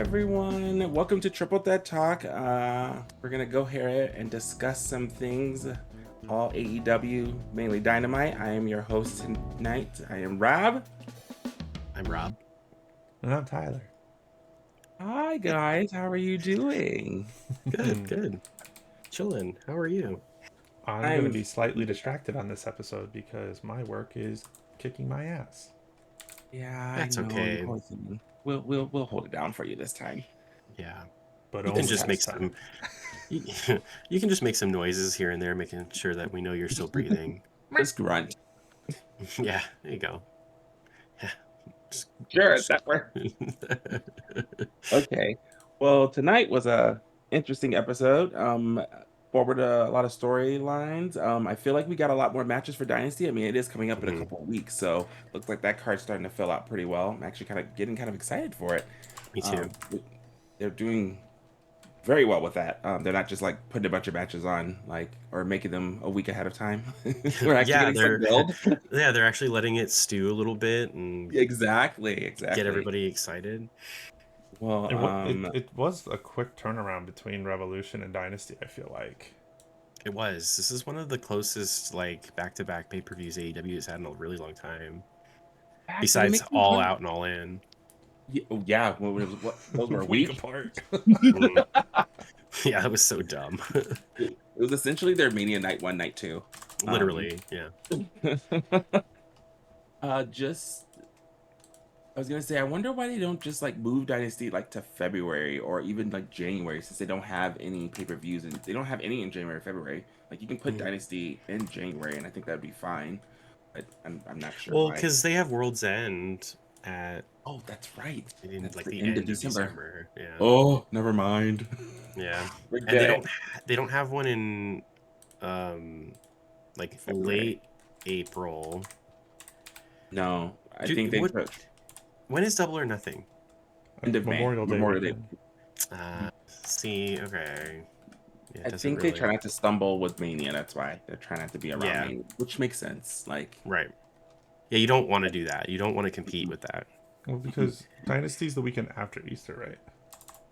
everyone. Welcome to Triple Threat Talk. We're gonna go here and discuss some things, all AEW, mainly Dynamite. I am your host tonight. I am Rob. I'm Rob. And I'm Tyler. Hi guys, how are you doing? Good. Chilling. How are you? I'm going to be slightly distracted on this episode because my work is kicking my ass. Yeah, That's I know. okay. We'll hold it down for you this time. Yeah. But You can only just make this time. you can just make some noises here and there, making sure that we know you're still breathing. Just grunt. Yeah, there you go. Yeah. Sure, that works. Okay. Well, tonight was a interesting episode. Forward a lot of storylines. I feel like we got a lot more matches for Dynasty. I mean, it is coming up in a couple of weeks, so looks like that card's starting to fill out pretty well. I'm actually getting kind of excited for it. Me too. They're doing very well with that. They're not just like putting a bunch of matches on, like, or making them a week ahead of time. We're actually getting some build. Yeah, they're actually letting it stew a little bit and Exactly. get everybody excited. Well, It was a quick turnaround between Revolution and Dynasty, I feel like. It was. This is one of the closest like back-to-back pay-per-views AEW has had in a really long time. Besides All Out and All In. Yeah, those were a week apart. Yeah, that was so dumb. It was essentially their Mania night 1, night 2. Literally, yeah. I was gonna say, I wonder why they don't just like move Dynasty like to February or even like January, since they don't have any pay-per-views and they don't have any in January or February. Like you can put Dynasty in January and I think that'd be fine. But I'm not sure. Well, because they have World's End at that's right. That's like the end end of December. Yeah. Oh, never mind. Yeah. And they don't have one in like February. late April. No, I think they put. When is Double or Nothing? End of Memorial Day. See, okay. Yeah, I think they try not to stumble with Mania. That's why they're trying not to be around Mania, which makes sense. Like, right. Yeah, you don't want to do that. You don't want to compete with that. Well, because Dynasty's the weekend after Easter, right?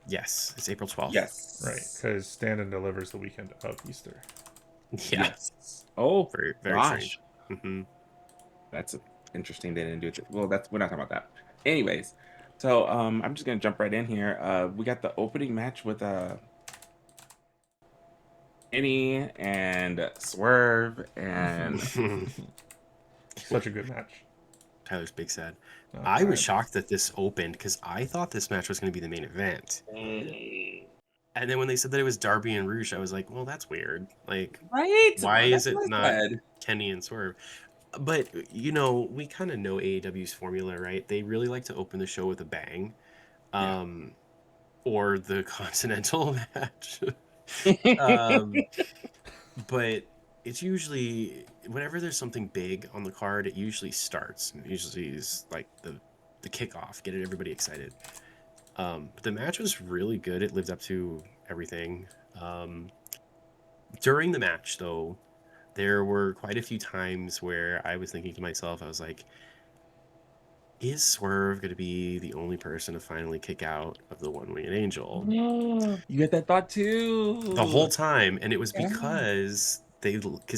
Yes, it's April 12th. Yes. Right, because Stand and Delivers the weekend of Easter. Yeah. Yes. Oh, very strange. That's interesting. They didn't do it. Well, we're not talking about that. Anyways, so I'm just gonna jump right in here. We got the opening match with Kenny and Swerve, and such a good match. Tyler's big sad. I was shocked that this opened because I thought this match was going to be the main event. And then when they said that it was Darby and Rouge, I was like, well, that's weird. Like, right? Why is it not Kenny and Swerve? But, you know, we kind of know AEW's formula, right? They really like to open the show with a bang. Or the Continental match. But it's usually, whenever there's something big on the card, it usually starts. It usually is like the kickoff, get everybody excited. But the match was really good. It lived up to everything. During the match, though, there were quite a few times where I was thinking to myself, I was like, is Swerve going to be the only person to finally kick out of the One-Winged Angel? You get that thought too. The whole time. And it was because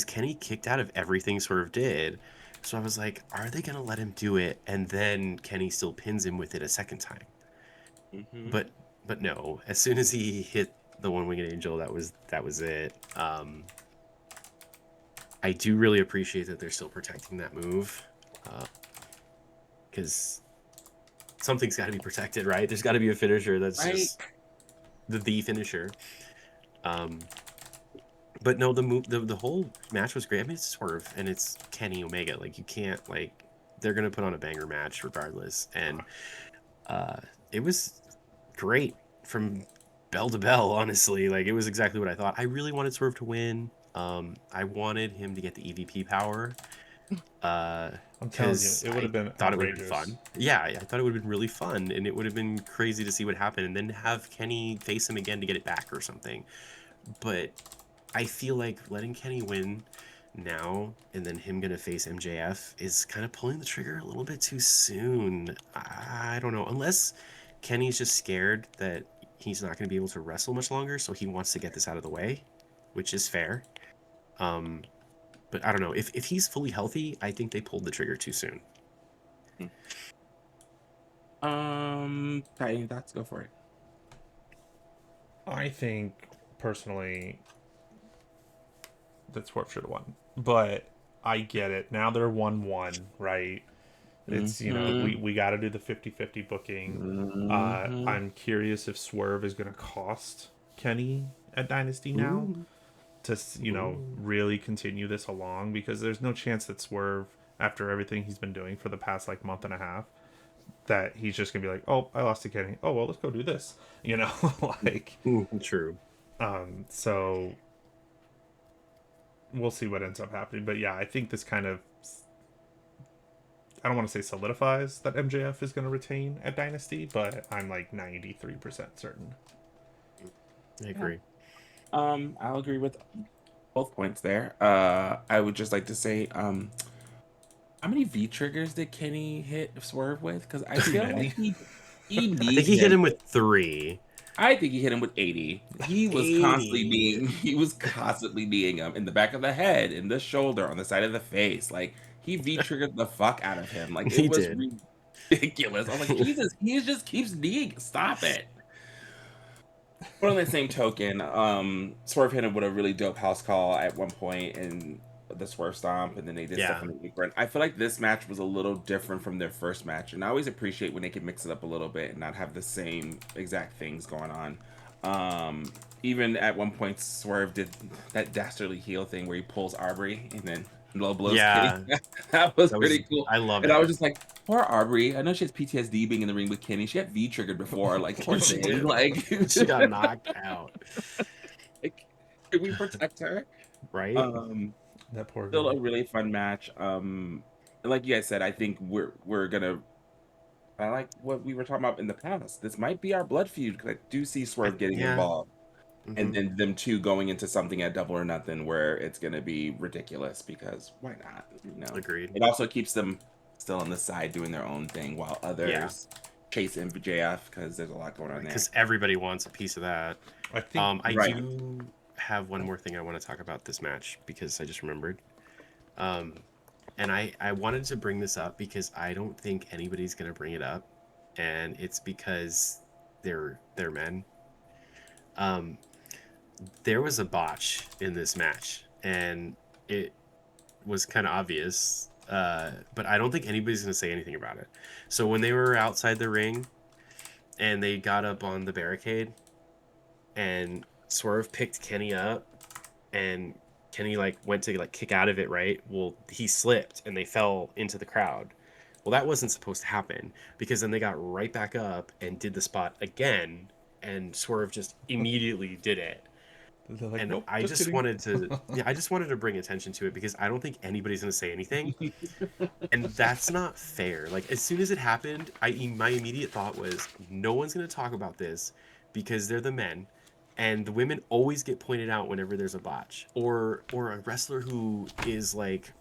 Kenny kicked out of everything Swerve did. So I was like, are they going to let him do it? And then Kenny still pins him with it a second time. But no, as soon as he hit the One-Winged Angel, that was it. I do really appreciate that they're still protecting that move, because something's got to be protected, right? There's got to be a finisher that's just the finisher. But no, the whole match was great. I mean, it's Swerve and it's Kenny Omega. Like, you can't, like, they're gonna put on a banger match regardless, and it was great from bell to bell. Honestly, like, it was exactly what I thought. I really wanted Swerve to win. I wanted him to get the EVP power. I'm telling you, it would have been thought it would have been fun. Yeah, I thought it would have been really fun, and it would have been crazy to see what happened, and then have Kenny face him again to get it back or something. But I feel like letting Kenny win now and then him gonna face MJF is kind of pulling the trigger a little bit too soon. I don't know, unless Kenny's just scared that he's not going to be able to wrestle much longer, so he wants to get this out of the way, which is fair. But I don't know. If he's fully healthy, I think they pulled the trigger too soon. Any thoughts? Go for it. I think personally that Swerve should have won, but I get it. Now they're 1-1, right? It's, we got to do the 50-50 booking. I'm curious if Swerve is going to cost Kenny at Dynasty now to, really continue this along, because there's no chance that Swerve, after everything he's been doing for the past like month and a half, that he's just going to be like, oh, I lost to Kenny. Oh, well, let's go do this. Like. True. So we'll see what ends up happening. But yeah, I think this kind of, I don't want to say solidifies that MJF is going to retain at Dynasty, but I'm like 93% certain. I agree. I'll agree with both points there. I would just like to say, how many V triggers did Kenny hit Swerve with? Because I feel like he I think he hit him with 3. I think he hit him with 80. He was 80. constantly being him in the back of the head, in the shoulder, on the side of the face. Like, he V triggered the fuck out of him. Like, it was ridiculous. I was like, Jesus, he just keeps kneeing. Stop it. But on the same token, Swerve hit him with a really dope house call at one point, and the Swerve Stomp, and then they did stuff on the apron. I feel like this match was a little different from their first match, and I always appreciate when they can mix it up a little bit and not have the same exact things going on. Even at one point, Swerve did that dastardly heel thing where he pulls Aubrey and then low blows Kenny. that was pretty cool. I love it. And I was just like, poor Aubrey. I know she has PTSD being in the ring with Kenny. She got V triggered before. Like, poor thing. Like, she got knocked out. Like, can we protect her? Right. That poor Still a really fun match. Like you guys said, I think we're gonna. I like what we were talking about in the past. This might be our blood feud, because I do see Swerve getting involved, and then them two going into something at Double or Nothing where it's gonna be ridiculous. Because why not? Agreed. It also keeps them still on the side doing their own thing while others chase MJF, because there's a lot going on there. Because everybody wants a piece of that. I think. I do have one more thing I want to talk about this match, because I just remembered. And I wanted to bring this up because I don't think anybody's going to bring it up, and it's because they're men. There was a botch in this match, and it was kind of obvious, but I don't think anybody's going to say anything about it. So when they were outside the ring and they got up on the barricade, and Swerve picked Kenny up, and Kenny went to kick out of it, right? Well, he slipped and they fell into the crowd. Well, that wasn't supposed to happen, because then they got right back up and did the spot again, and Swerve just immediately did it. Like, and nope, I just wanted to bring attention to it, because I don't think anybody's going to say anything. And that's not fair. Like, as soon as it happened, my immediate thought was, no one's going to talk about this because they're the men. And the women always get pointed out whenever there's a botch, or a wrestler who is like,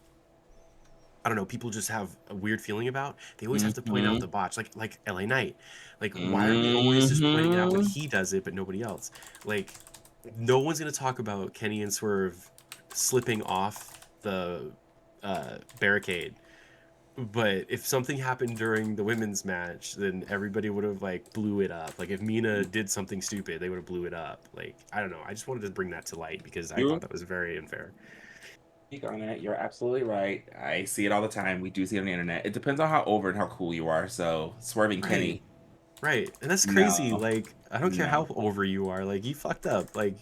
I don't know, people just have a weird feeling about. They always have to point out the botch, like LA Knight. Like, why are they always just pointing it out when he does it but nobody else? Like, no one's gonna talk about Kenny and Swerve slipping off the barricade. But if something happened during the women's match, then everybody would have blew it up. Like, if Mina did something stupid, they would have blew it up. Like, I don't know. I just wanted to bring that to light because I thought that was very unfair. Speak on it. You're absolutely right. I see it all the time. We do see it on the internet. It depends on how over and how cool you are. So swerving Kenny. Right. And that's crazy. No. Like, I don't care how over you are. Like, you fucked up. Like,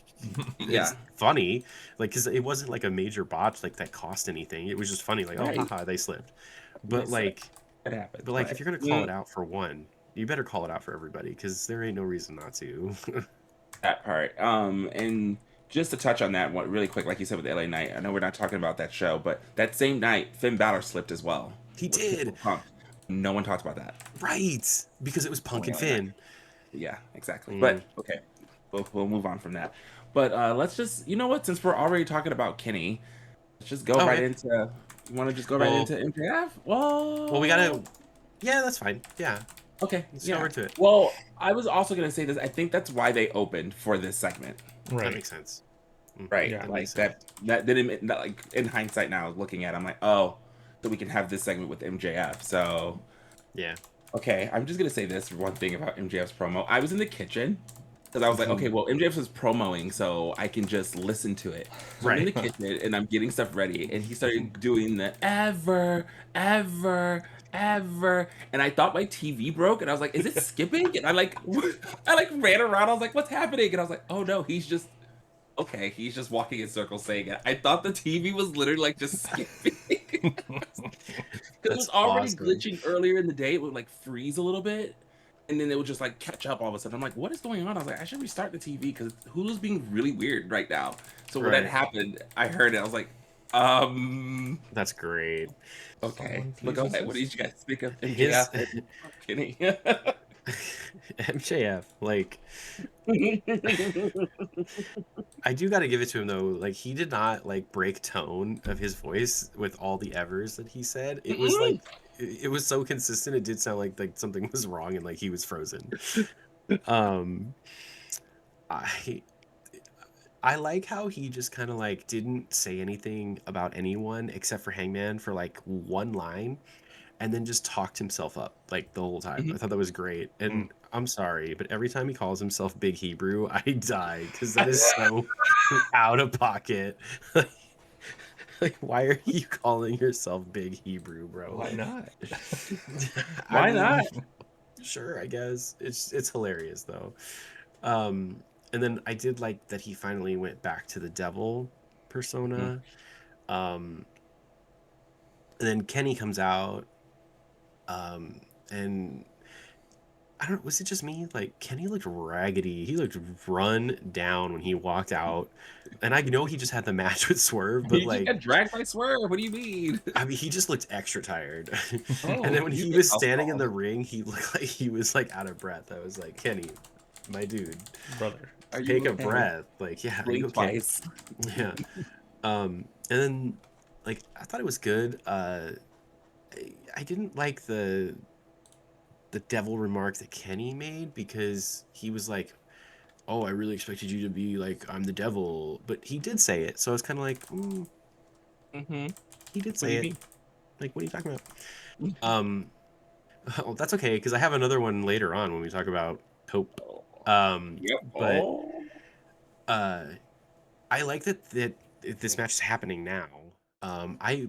it's funny. Like, because it wasn't like a major botch that cost anything. It was just funny. Like, oh, haha, they slipped. But it happens. But if you're gonna call it out for one, you better call it out for everybody, because there ain't no reason not to. That part. And just to touch on that one really quick, like you said with LA Knight, I know we're not talking about that show, but that same night, Finn Balor slipped as well. He did. No one talks about that. Right, because it was Punk and Finn. Yeah, exactly. But okay, we'll move on from that. But let's just, you know what? Since we're already talking about Kenny, let's just go into. You want to just go right into MJF? Well, we gotta. Yeah, that's fine. Yeah. Okay, Let's go yeah. over to it. Well, I was also gonna say this. I think that's why they opened for this segment. Right. That makes sense. Right. Yeah. That Like makes sense. that didn't that, like in hindsight now looking at it, I'm like, oh, so we can have this segment with MJF. So Yeah. okay, I'm just gonna say this one thing about MJF's promo. I was in the kitchen because I was like, okay, well, MJF was promoing, so I can just listen to it. So I'm in Right. the kitchen and I'm getting stuff ready, and he started doing the ever, ever, ever, and I thought my TV broke, and I was like, is it skipping? And I like, I like ran around. I was like, what's happening? And I was like, oh no, he's just okay. He's just walking in circles saying it. I thought the TV was literally like just skipping. Because it was That's already awesome. glitching earlier in the day. It would like freeze a little bit, and then it would just like catch up all of a sudden. I'm like, what is going on? I was like, I should restart the TV because Hulu's being really weird right now. So when that Right. happened, I heard it. I was like, That's great. okay. Someone But please go ahead. What assist. did you guys think of His MJF and Kenny? MJF, like I do got to give it to him though. Like he did not like break tone of his voice with all the evers that he said. It was like it was so consistent. It did sound like something was wrong and like he was frozen. Um, I I like how he just kind of like didn't say anything about anyone except for Hangman for like one line, and then just talked himself up like the whole time. I thought that was great. And I'm sorry, but every time he calls himself Big Hebrew, I die because that is so out of pocket. Like, why are you calling yourself Big Hebrew, bro? Why not? I Why mean, not? sure, I guess it's hilarious though. And then I did like that he finally went back to the devil persona. Um, and then Kenny comes out, and I don't know, was it just me? Like Kenny looked raggedy. He looked run down when he walked out. And I know he just had the match with Swerve, but He just like got dragged by Swerve. What do you mean? I mean he just looked extra tired. And Oh, then when you he get was house standing in the call. ring, he looked like he was like out of breath. I was like, Kenny, my dude, Brother. Are take you a okay? breath. Like, yeah, are you Blink okay? twice. Yeah. And then like I thought it was good. I didn't like the devil remark that Kenny made because he was like, "Oh, I really expected you to be like I'm the devil," but he did say it, so I was kind of like, Mm-hmm. he did What do say you it. mean? Like, what are you talking about? Um, well, that's okay because I have another one later on when we talk about Cope. Oh, Um, yep. but Oh. uh, I like that this match is happening now. I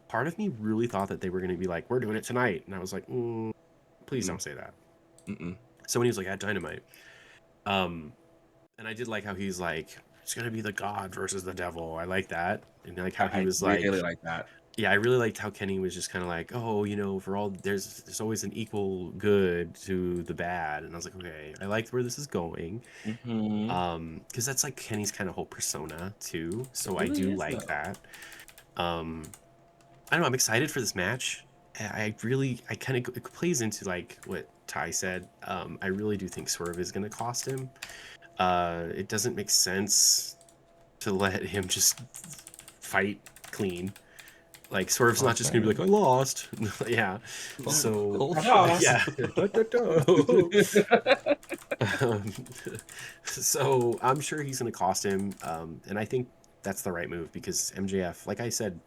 part of me really thought that they were going to be like, "We're doing it tonight," and I was like, "Please No. don't say that." Mm-mm. So when he was like at Dynamite, um, and I did like how he's like, it's gonna be the God versus the devil. I like that, and like how he I was really like, like that. yeah, I really liked how Kenny was just kind of like, oh, for all there's always an equal good to the bad, and I was like, okay, I liked where this is going, Mm-hmm. because that's like Kenny's kind of whole persona too. It So I really do is like though. that. I don't know. I'm excited for this match. I kind of it plays into like what Ty said. I really do think Swerve is gonna cost him. It doesn't make sense to let him just fight clean. Like Swerve's not just gonna be like, I lost. Yeah. So Lost. yeah. um, so I'm sure he's gonna cost him. And I think that's the right move because MJF, like I said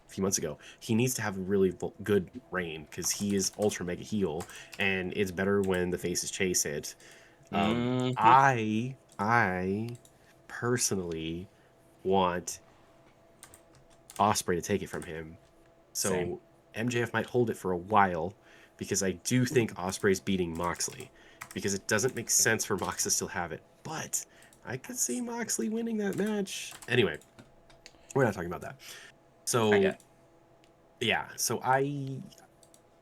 a few months ago, he needs to have a really good reign because he is ultra mega heel, and it's better when the faces chase it. Mm-hmm. I personally want Osprey to take it from him. Same. So MJF might hold it for a while because I do think Osprey's beating Moxley because it doesn't make sense for Mox to still have it. But I could see Moxley winning that match. Anyway, we're not talking about that. I So get. yeah, so I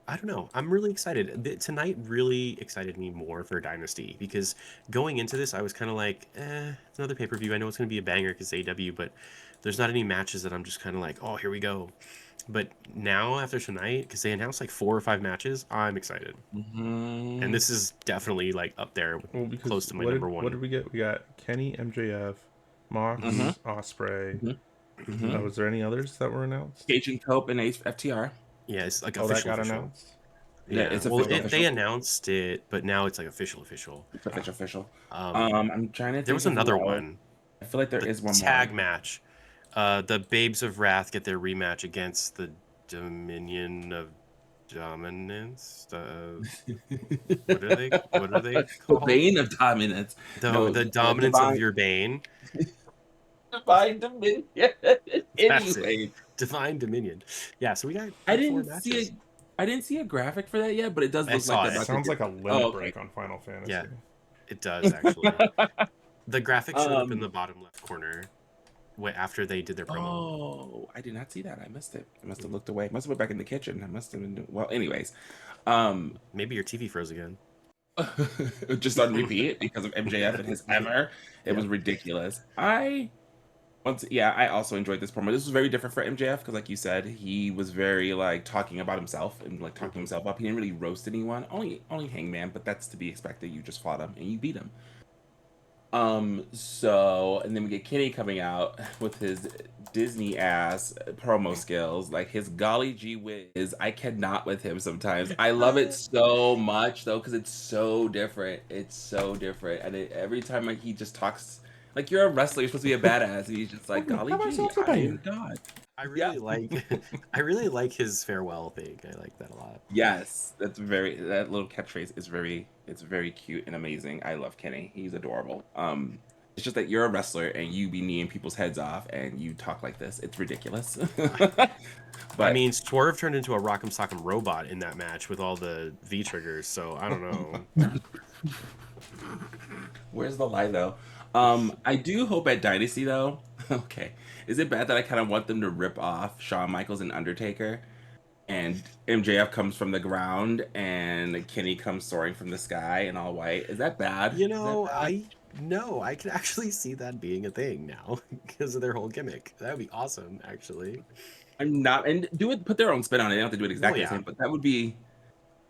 don't know. I'm really excited. Tonight really excited me more for Dynasty because going into this, I was kind of like, it's another pay per view. I know it's going to be a banger because AEW, but there's not any matches that I'm just kind of like, oh, here we go. But now after tonight, because they announced like 4 or 5 matches, I'm excited. And Mm-hmm. this is definitely like up there, Well, because close to my number what did one. we get? We got Kenny, MJF, Mm-hmm. Mox, Osprey. Mm-hmm. Mm-hmm. Was there any others that were announced? Cajun Cope and Ace FTR. Yeah, it's like Oh, that official, got official. announced. Yeah, Yeah. it's Well, official. they Official. announced it, but now it's like official. It's official. Official. Um, I'm trying to there think was of another more. one, I feel like there the is one more. tag match. The Babes of Wrath get their rematch against the Dominion of Dominance. What are they? What are they The called? Bane of Dominance. No, The the dominance of divine your bane. divine dominion. That's it. Anyway, Divine Dominion. Yeah. So we got I like 4 didn't see matches. a I didn't see a graphic for that yet, but it does I look like saw they're it. about to Sounds do. like a Oh, limit okay. break on Final Fantasy. Yeah, it does actually. The graphic showed up in the Um. bottom left corner after they did their promo. Oh, I did not see that. I missed it. I must have looked away. Must have went back in the kitchen. I must have been well. Anyways, um, Maybe your TV froze again. just on repeat because of MJF and his ever. It was Yep. ridiculous. I also enjoyed this promo. This was very different for MJF because, like you said, he was very like talking about himself and like talking Mhm. himself up. He didn't really roast anyone. Only Hangman, but that's to be expected. You just fought him and you beat him. And then we get Kenny coming out with his Disney ass promo skills, like his golly gee whiz. I cannot with him sometimes. I love it so much though, because it's so different. It's so different, and every time he just talks like you're a wrestler, you're supposed to be a badass, and he's just like, golly Have gee, ourselves a I am banger. God. I Yeah. really like I really like his farewell thing. I like that a lot. Yes, that little catchphrase is very cute and amazing. I love Kenny. He's adorable. It's just that you're a wrestler and you be kneeing people's heads off and you talk like this. It's ridiculous. I But mean, Swerve turned into a Rock'em Sock'em robot in that match with all the V triggers, so I don't know. where's the lie though? I do hope at Dynasty though. Okay, is it bad that I kind of want them to rip off Shawn Michaels and Undertaker? And MJF comes from the ground and Kenny comes soaring from the sky in all white. Is that bad? You Is that know, bad? I can actually see that being a thing now because of their whole gimmick. That would be awesome, actually. I'm not, and do it. Put their own spin on it. They don't have to do it Well, exactly the yeah. same, but that would be.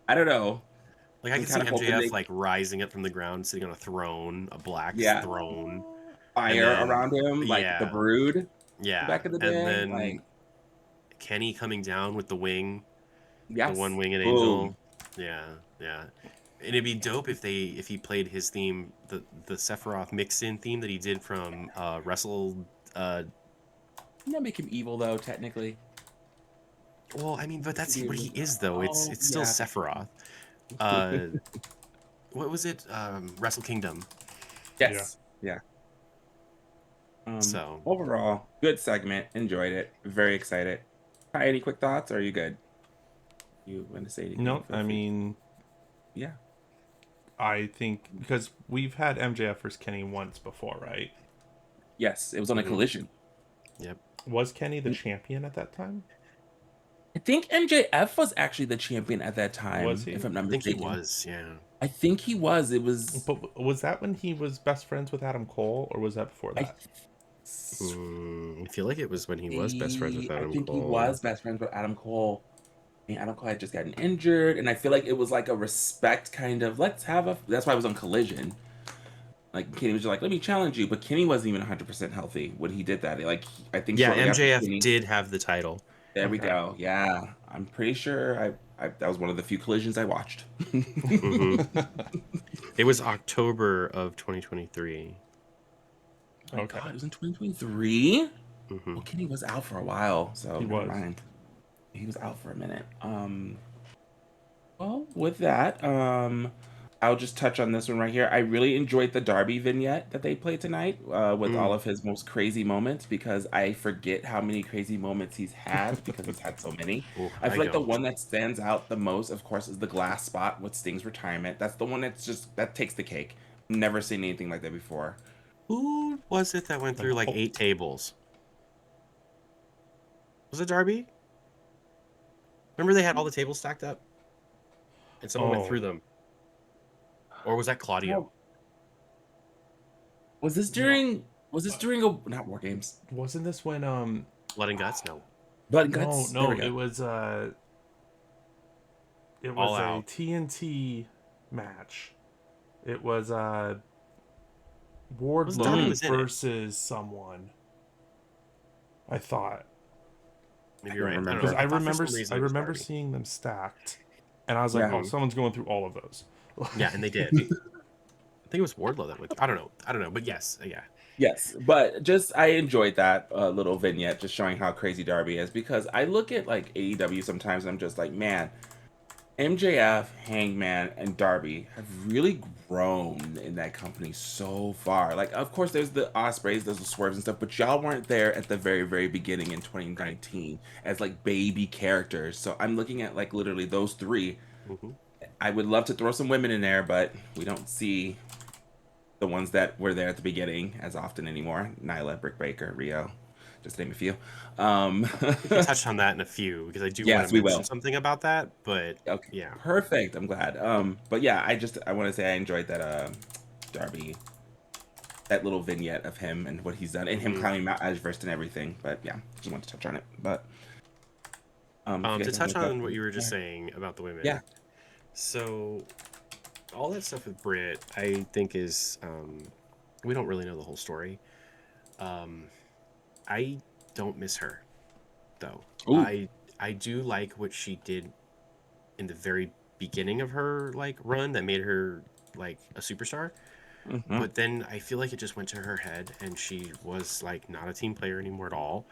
I don't know. Like I I'm could see kind of hoping MJF they, like rising up from the ground, sitting on a throne, a black yeah, throne, and fire then around him like the yeah, Brood yeah, back in the and day. Like, then Kenny coming down with the wing, the one yes, winged boom. angel. Yeah, yeah. And it'd be dope if he played his theme, the Sephiroth mix-in theme that he did from Wrestle. Doesn't that make him evil though? Technically, Well, I mean, but that's Maybe what it he was- is though. oh It's still yeah. Sephiroth. Uh, what was it? Wrestle Kingdom. Yeah. Yes, yeah. So Overall, good segment. Enjoyed it. Very excited. Hi, any quick thoughts? Or are you good? You want to say anything? No, Feel I free. mean, Yeah. I think because we've had MJF versus Kenny once before, right? Yes, it was on a mhm. collision. Yep. Was Kenny the champion at that time? I think MJF was actually the champion at that Was time, if he? I'm not I think he mistaken. was. Yeah. I think he was. It was. But was that when he was best friends with Adam Cole, or was that before I that? I feel like it was when he was best friends with I Adam think he Cole. was best friends with Adam Cole. And Adam Cole had just gotten injured, and I feel like it was like a respect kind of. Let's have a. That's why I was on Collision. Like Kenny was just like, "Let me challenge you," but Kenny wasn't even 100% healthy when he did that. Like I think Yeah, shortly after MJF Kenny. did have the title. There we Okay. go. Yeah, I'm pretty sure I that was one of the few collisions I watched. hmm It was October of 2023. My Okay. God, it was in 2023. hmm Well, Kenny was out for a while, so He never was. mind. He was out for a minute. Well, with that, I'll just touch on this one right here. I really enjoyed the Darby vignette that they played tonight, with all of his most crazy moments because I forget how many crazy moments he's had because he's had so many. Oh, I I feel like the don't. one that stands out the most, of course, is the glass spot with Sting's retirement. That's the one that takes the cake. Never seen anything like that before. Who was it that went through like Oh. 8 tables? Was it Darby? Remember they had all the tables stacked up, and someone went through Oh. them, or was that Claudio? No. Was this No. during? Was this during a not War Games? Wasn't this when Blood and Guts? No. Blood and no, Guts. There no, we go. it was All a Out. TNT match. It was Darby Wardlow was in it. versus someone. I thought. Maybe I you're don't right. I don't remember. know. Because I thought for remember some reason I it was remember Darby. seeing them stacked. And I was like, Yeah. oh, someone's going through all of those. Yeah, and they did. I think it was Wardlow that went. I don't know, but yes, yeah. Yes, but just I enjoyed that little vignette just showing how crazy Darby is because I look at like AEW sometimes and I'm just like, man, MJF, Hangman, and Darby have really grown in that company so far. Like, of course, there's the Ospreys, there's the Swerves and stuff, but y'all weren't there at the very, very beginning in Right. 2019 as like baby characters. So I'm looking at like literally those three. Mm-hmm. I would love to throw some women in there, but we don't see the ones that were there at the beginning as often anymore. Nyla, Britt Baker, Rio, just to name a few. Um, We can touch on that in a few because I do want yes, to we mention will. something about that. But Okay, yeah, perfect. I'm glad. But yeah, I want to say I enjoyed that Darby, that little vignette of him and what he's done, and him mm-hmm. climbing Mount Everest and everything. But yeah, just wanted to touch on it. But if you To guys have any touch on what questions, you were just yeah, saying about the yeah. women, so all that stuff with Brit, I think is we don't really know the whole story. Um, I don't miss her though. Ooh, I do like what she did in the very beginning of her like run that made her like a superstar. mm-hmm. But then I feel like it just went to her head and she was like not a team player anymore at all.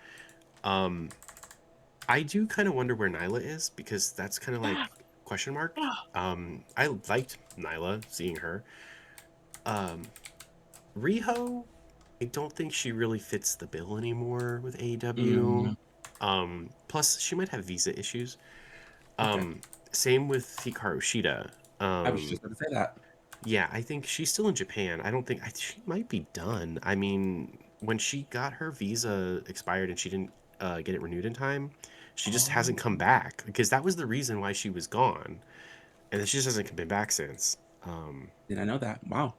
Um, I do kind of wonder where Nyla is because that's kind of like question mark. I liked Nyla seeing her. Um, Riho, I don't think she really fits the bill anymore with Mm, AEW. Plus she might have visa issues. okay, Same with Hikaru Shida. I was just going to say that. Yeah, I think she's still in Japan. I don't think she might be done. I mean, when she got her visa expired and she didn't get it renewed in time, she just hasn't Oh, come back because that was the reason why she was gone, and then she just hasn't been back since. Um, did I know that? Wow.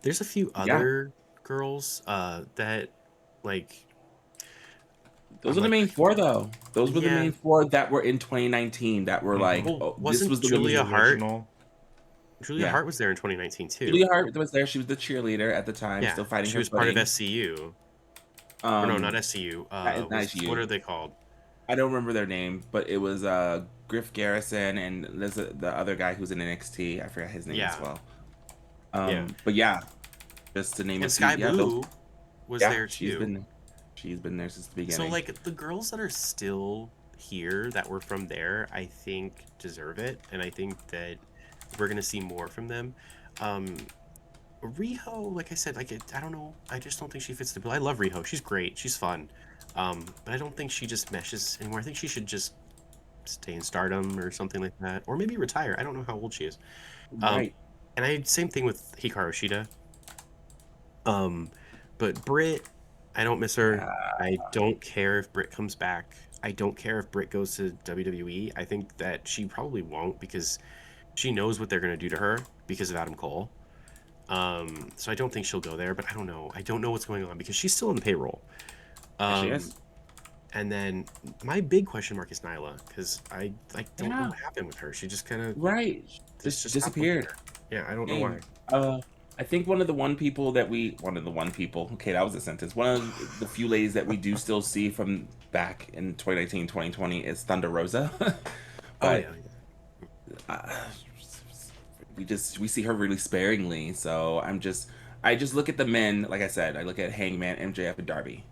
there's a few Yeah, other girls that like those I'm are the like, main four, though. Those were the yeah. main four that were in 2019 that were like, Mm-hmm. Well, oh, this wasn't was the The women's. Julia Hart? original. Julia Yeah. Hart was there in 2019 too. Julia Hart was there. She was the cheerleader at the time, Yeah, still fighting she her was part of footing. SCU. Or no, not Um, SCU. not What you. are they called? I don't remember their name, but it was Griff Garrison and there's the other guy who's in NXT. I forgot his name as Yeah, well. yeah. But yeah, just to name a And few. Sky Yeah, those. Blue was Yeah, there too. she's been there since the So beginning. like the girls that are still here that were from there, I think deserve it, and I think that we're gonna see more from them. Um, Riho, like I said, I don't know, I just don't think she fits the bill. I love Riho, she's great, she's fun, but I don't think she just meshes anymore. I think she should just stay in Stardom or something like that, or maybe retire. I don't know how old she is. Um, Right. and I same thing with Hikaru Shida. Um, but Britt, I don't miss her. Yeah. I don't care if Britt comes back. I don't care if Britt goes to WWE. I think that she probably won't because she knows what they're going to do to her because of Adam Cole. So I don't think she'll go there, but I don't know. I don't know what's going on because she's still on the payroll. There she Um, is. and then my big question mark is Nyla because I like don't know Yeah. what happened with her. She just kind of Right. Just just stopped looking disappeared. at her. Yeah, I don't know Hey, why. I think one of the one people, okay, that was a sentence. One of the few ladies that we do still see from back in 2019, 2020 is Thunder Rosa. Oh But yeah, uh, we see her really sparingly. So I just look at the men, like I said, I look at Hangman, MJF, and Darby.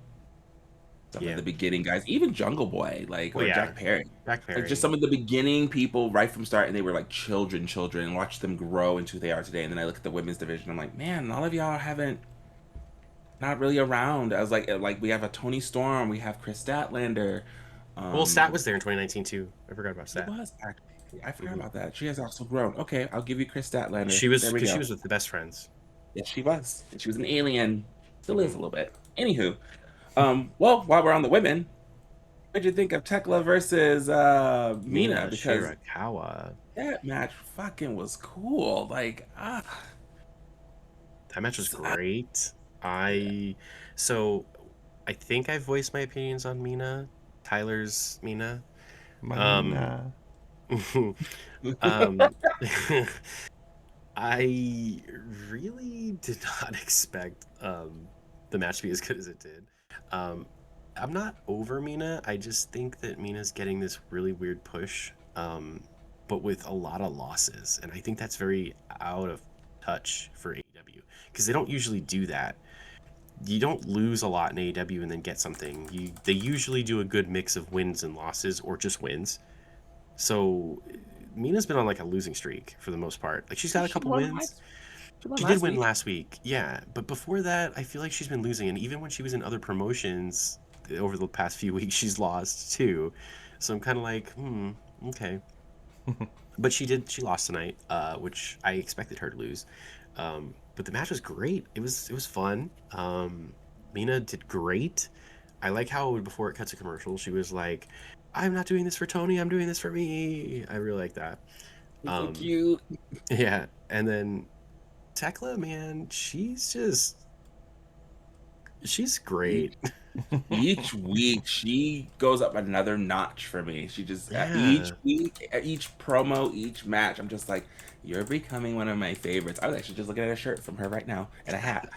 Some of yeah. the beginning guys, even Jungle Boy, Well, or yeah. Jack Perry. Jack Like just Perry. some of the beginning people right from start, and they were like children, and watch them grow into who they are today. And then I look at the women's division, I'm like, man, all of y'all haven't not really around. I was like we have a Tony Storm, we have Chris Statlander. Well, Stat Um, was there in 2019 too. I forgot about he Stat. was actually. I forgot Hmm. about that. She has also grown. Okay, I'll give you Chris Statlander. She was There we because she go. was with the best friends. Yes, she was. And she was an alien. Still is Hmm. a little bit. Anywho, well, while we're on the women, what'd you think of Tekla versus Mina? Mina Because Shirakawa. that match fucking was cool. Like, That match was I, great. I so I think I voiced my opinions on Mina, Tyler's Mina. Um, Mina. um, I really did not expect the match to be as good as it did. Um, I'm not over Mina. I just think that Mina's getting this really weird push. but with a lot of losses. And I think that's very out of touch for AEW because they don't usually do that. You don't lose a lot in AEW and then get something. They usually do a good mix of wins and losses or just wins. So Mina's been on like a losing streak for the most part. Like she's got a She couple won wins. she won She did last win week. last week, yeah. But before that, I feel like she's been losing. And even when she was in other promotions over the past few weeks, she's lost too. So I'm kind of like, okay. But she lost tonight, which I expected her to lose. But the match was great. It was fun. Mina did great. I like how before it cuts to commercial, she was like, "I'm not doing this for Tony. I'm doing this for me." I really like that. It's so Um, cute. yeah, and then Tekla, man, she's great. Each week she goes up another notch for me. She just each Yeah, week, each promo, each match, I'm just like, you're becoming one of my favorites. I was actually just looking at a shirt from her right now and a hat.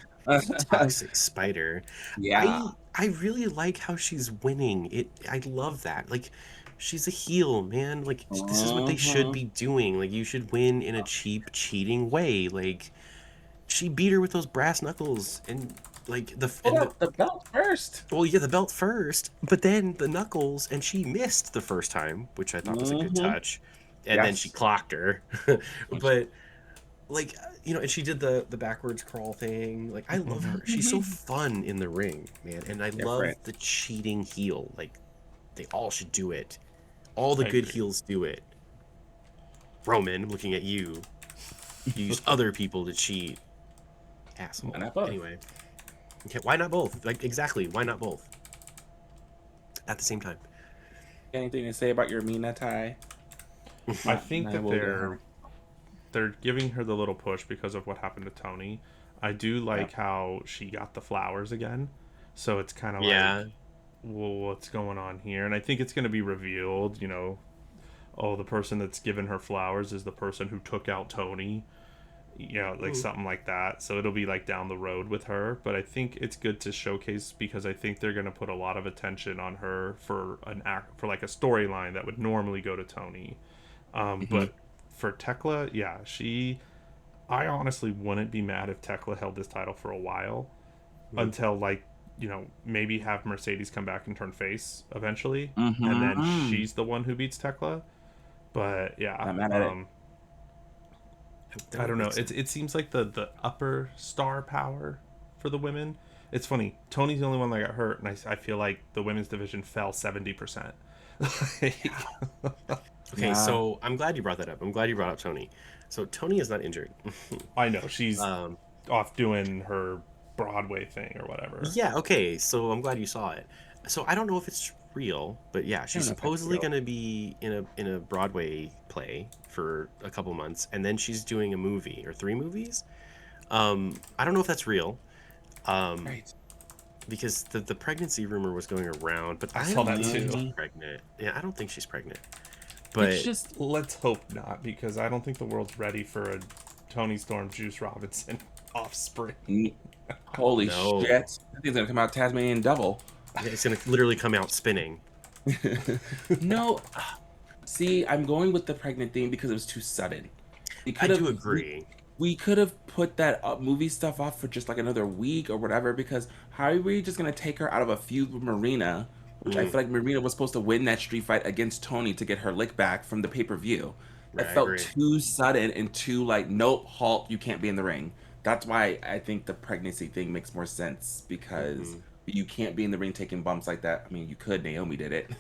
Toxic Spider. Yeah. I really like how she's winning. I love that. Like she's a heel, man. Like this is what they should Hmm. be doing. Like you should win in a cheap, cheating way. Like she beat her with those brass knuckles and like Pull out the belt first. well, yeah, the belt first, but then the knuckles, and she missed the first time, which I thought was a good Hmm. touch, and then she Yes. clocked her. But like and she did the backwards crawl thing. Like I love her. She's so Mhm. fun in the ring, man, and I love Different. the cheating heel. Like they all should do it. All the I good agree. heels do it. Roman, looking at you, use other people to cheat, Why asshole. not both? Anyway, okay, why not both? Like exactly, why not both at the same time? Anything to say about your Mina tie? I think I that will go home. they're giving her the little push because of what happened to Tony. I do Yeah. like how she got the flowers again. So it's kind of Yeah. like, well, what's going on here? And I think it's going to be revealed, oh, the person that's given her flowers is the person who took out Tony, like Mm. something like that. So it'll be like down the road with her. But I think it's good to showcase because I think they're going to put a lot of attention on her for for like a storyline that would normally go to Tony. Hmm. But for Tekla, yeah, I honestly wouldn't be mad if Tekla held this title for a while Mm. until like maybe have Mercedes come back and turn face eventually, and then Hmm. she's the one who beats Tekla. But yeah, Not mad at it. I That would don't know. make sense. It seems like the upper star power for the women. It's funny. Tony's the only one that got hurt, and I feel like the women's division fell 70%. Yeah. Okay, Yeah. so I'm glad you brought that up. I'm glad you brought up Tony. So Tony is not injured. I know she's um, off doing her Broadway thing or whatever. yeah, okay, so I'm glad you saw it. So I don't know if it's real, but yeah, I she's don't know if that's supposedly real. going to be in a Broadway play for a couple months, and then she's doing a movie or 3 movies. I don't know if that's real. Um, Right. because the pregnancy rumor was going around, but I I saw don't that think too. she's Hmm. pregnant. Yeah, I don't think she's pregnant. It's But just Let's hope not, because I don't think the world's ready for a Tony Storm Juice Robinson offspring. mm, holy shit. no, I think it's gonna come out Tasmanian Devil. it's gonna literally come out spinning. No, see, I'm going with the pregnant thing because it was too sudden. We I could do have agree. we could have put that movie stuff off for just like another week or whatever. Because how are we just gonna take her out of a feud with Marina, which I Mm, feel like Marina was supposed to win that street fight against Tony to get her lick back from the pay-per-view. right, That I felt agree. too sudden and too like, nope, halt, you can't be in the ring. That's why I think the pregnancy thing makes more sense because Hmm. you can't be in the ring taking bumps like that. I mean, you could. Naomi did it.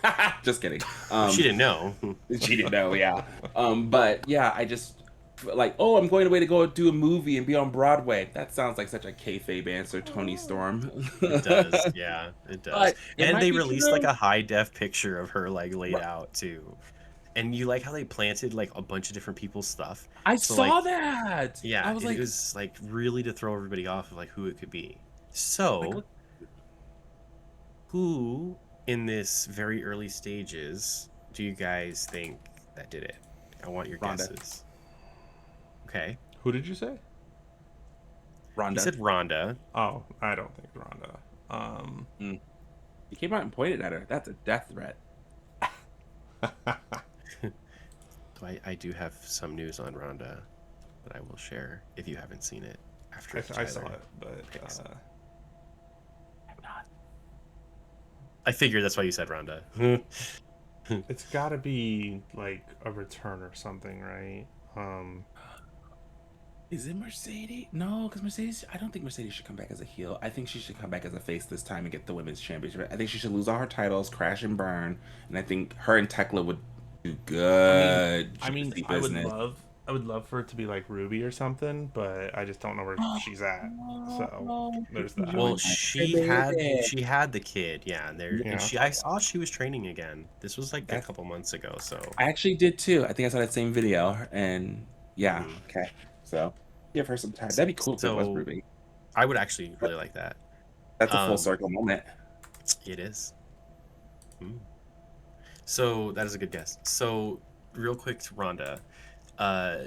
Just kidding. She didn't know. She didn't know, yeah. But yeah, I just like, oh, I'm going away to go do a movie and be on Broadway. That sounds like such a kayfabe answer, Tony Storm. It does, yeah, it does. But it And might they be released like true. a high def picture of her like laid Right. out too. And you like how they planted like a bunch of different people's stuff. I So like saw that. I yeah, was it like, was like really to throw everybody off of like who it could be. like, So look, who in this very early stages do you guys think that did it? I want your Rhonda. guesses. Okay. Who did you say? You Rhonda. said Rhonda. Oh, I don't think Rhonda. Mm. He came out and pointed at her. That's a death threat. So I do have some news on Ronda that I will share if you haven't seen it after I saw Tyler it, but picks. I figured that's why you said Ronda. it's got to be like a return or something, right? Is it Mercedes? No, because Mercedes. I don't think Mercedes should come back as a heel. I think she should come back as a face this time and get the women's championship. I think she should lose all her titles, crash and burn, and I think her and Tekla would do I mean, good juicy I would business. love for it to be like Ruby or something, but I just don't know where she's at. So Oh, there's that. Well, enjoy my baby. she had the kid, yeah, and Yeah. I saw she was training again. This was like a That's. couple months ago, so I actually did too. I think I saw that same video, and yeah, mhm. okay. So give her some time. That'd be cool if it was So Ruby. I would actually really like that. That's a full Um, circle moment. it is. Mm. So that is a good guess. So real quick to Rhonda, uh,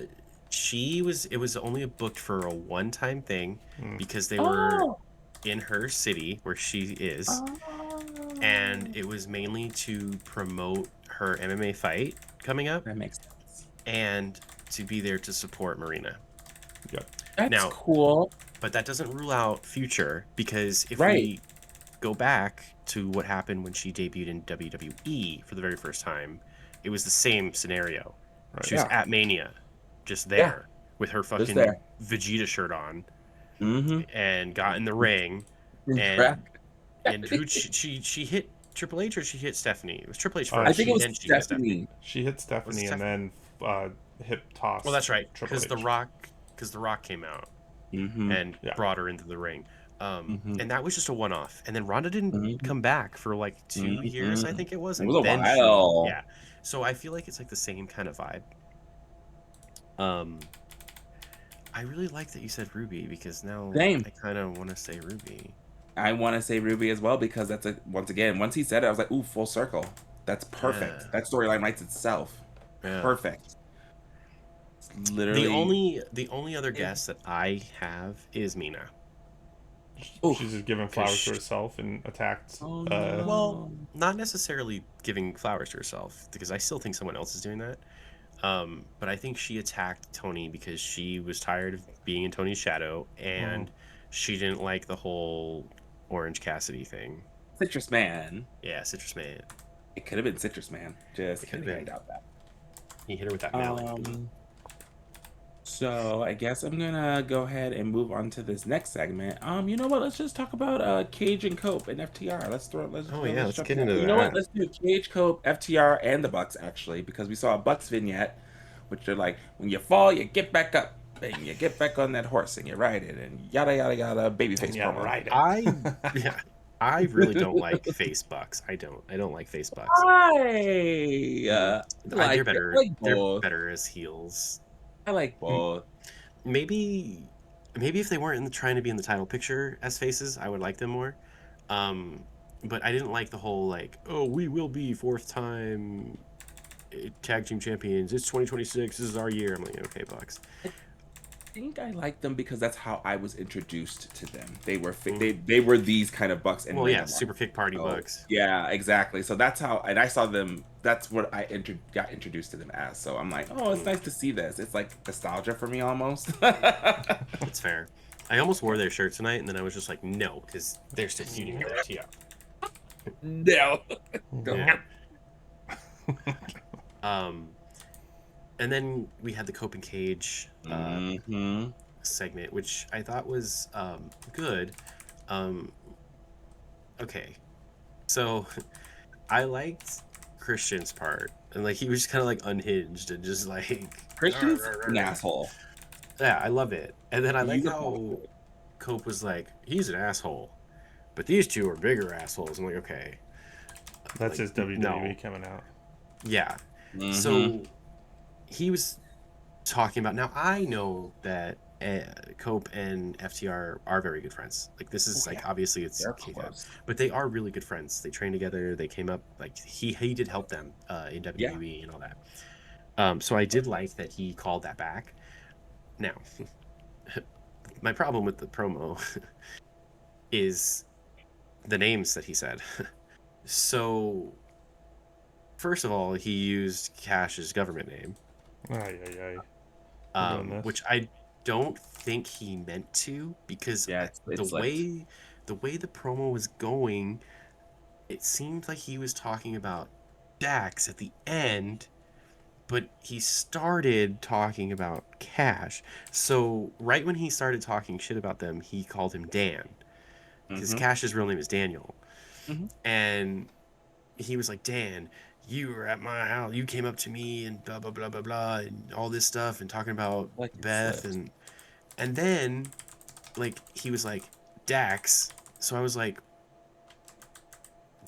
it was only booked for a one-time thing Mm. because they were Oh, in her city where she is, and oh, it was mainly to promote her MMA fight coming up that makes sense. and to be there to support Marina. Yep. That's Now, cool. but that doesn't rule out future because if Right. we go back to what happened when she debuted in WWE for the very first time, it was the same scenario. Right. She was Yeah. at Mania, just Yeah. there with her Just there. fucking Vegeta shirt on Mm-hmm. and got in the ring and who she hit Triple H or she hit Stephanie? It was Triple H Uh, I first. think it she was Then she hit Stephanie. Stephanie. she hit Was it Stephanie and Stephanie? then hip toss. Well, that's right, Triple because H. The Rock came out Mm-hmm. and Yeah. brought her into the ring. Mm-hmm. And that was just a one-off. And then Ronda didn't Mm-hmm. come back for like 2 years, I Mm-hmm. think it was, It was and a then while. yeah. So I feel like it's like the same kind of vibe. Um, I really like that you said Ruby because now Same. I kind of want to say Ruby. I want to say Ruby as well because that's a once again, once he said it, I was like, ooh, full circle. That's perfect. Yeah, That storyline writes itself. yeah. Perfect. It's literally. The only other guess that I have is Mina. She's Oof. just giving Because flowers to herself and attacked. Oh well, no. not necessarily giving flowers to herself because I still think someone else is doing that. But I think she attacked Tony because she was tired of being in Tony's shadow and she didn't like the whole Orange Cassidy thing. Citrus Man. Yeah, Citrus Man. It could have been Citrus Man. Just It could have kidding. I been. doubt that. He hit her with that mallet. So I guess I'm gonna go ahead and move on to this next segment. You know what? Let's just talk about Cage and Cope and FTR. Oh yeah, let's jump get in. into You know what? that. Let's do Cage, Cope, FTR, and the Bucks actually, because we saw a Bucks vignette, which are like when you fall, you get back up, and you get back on that horse and you ride it, and yada yada yada. Babyface Yeah, promo. right. Yeah, I really don't like face bucks. I don't like face bucks. Like They're it. better. I like They're both. better as heels. I like both. Maybe if they weren't trying to be in the title picture as faces, I would like them more. But I didn't like the whole like, oh, we will be fourth time tag team champions. It's 2026. This is our year. I'm like, okay, Bucks. Think I like them because that's how I was introduced to them. They were Mm. they were these kind of Bucks in Well, Ring yeah, of Honor. super kick party So, Bucks. yeah, exactly. So that's how, and I saw them. That's what I got introduced to them as. So I'm like, oh, it's nice to see this. It's like nostalgia for me almost. That's fair. I almost wore their shirt tonight, and then I was just like, no, because they're still feuding with FTR. No. Yeah. And then we had the Cope and Cage segment, which I thought was good. Okay, so I liked Christian's part, and like he was just kind of like unhinged and just like Christian's an asshole. Yeah, I love it. And then I like He's a how bastard. Cope was like, he's an asshole, but these two are bigger assholes. I'm like, okay, That's like, his WWE no. coming out. Yeah. So he was talking about, now I know that Cope and FTR are very good friends. Like this is like obviously it's kayfabe, but they are really good friends. They train together. They came up like he did help them in WWE and all that. So I did like that he called that back. Now, my problem with the promo is the names that he said. So first of all, he used Cash's government name. Ay, ay, ay. We're doing this. Which I don't think he meant to, because Yeah, it slipped. the way the promo was going, it seemed like he was talking about Dax at the end, but he started talking about Cash. So right when he started talking shit about them, he called him Dan, because Mm-hmm. Cash's real name is Daniel, Mm-hmm. and he was like, Dan, you were at my house, you came up to me and blah blah blah blah blah and all this stuff and talking about Like it Beth, slipped. and then like he was like Dax. So I was like,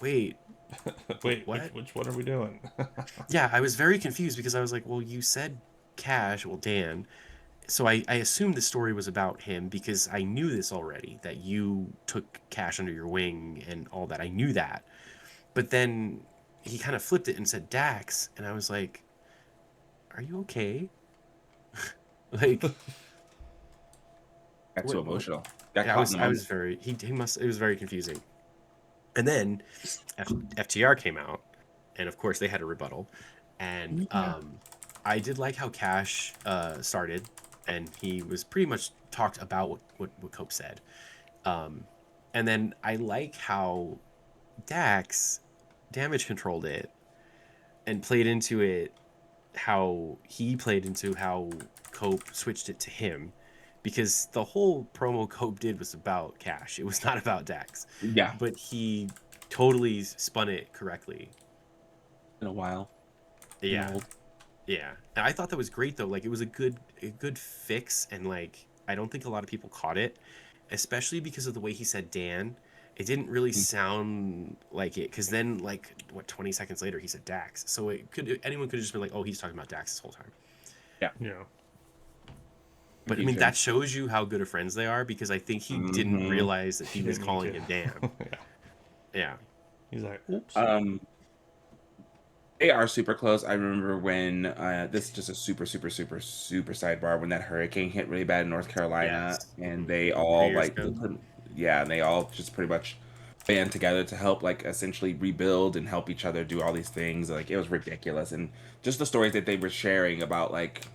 wait, Wait, what? which one are we doing? Yeah, I was very confused because I was like, well, you said Cash, well, Dan. So I assumed the story was about him because I knew this already, that you took Cash under your wing and all that. I knew that. But then he kind of flipped it and said Dax. And I was like, are you okay? Like, Got too what? emotional. Got Yeah, caught in the I moment. was very, he must, it was very confusing. And then FTR came out, and of course they had a rebuttal. And Yeah. I did like how Cash started, and he was pretty much talked about what Cope said. And then I like how Dax damage controlled it and played into it, how he played into how Cope switched it to him. Because the whole promo Cope did was about Cash. It was not about Dax. Yeah. But he totally spun it correctly. In a while. Been Yeah. old. Yeah. And I thought that was great though. Like it was a good fix, and like I don't think a lot of people caught it, especially because of the way he said Dan. It didn't really sound like it, because then like what 20 seconds later he said Dax. So it could, anyone could have just been like, oh, he's talking about Dax this whole time. Yeah. Yeah. But I mean, that Confusion. shows you how good of friends they are, because I think he didn't Mm-hmm. realize that he was Didn't mean calling to. him Dan. Yeah. Yeah. He's like, oops. They are super close. I remember when this is just a super sidebar when that hurricane hit really bad in North Carolina, Yes. and Mm-hmm. they A few all years like ago. yeah, and they all just pretty much band together to help like essentially rebuild and help each other do all these things. Like it was ridiculous, and just the stories that they were sharing about like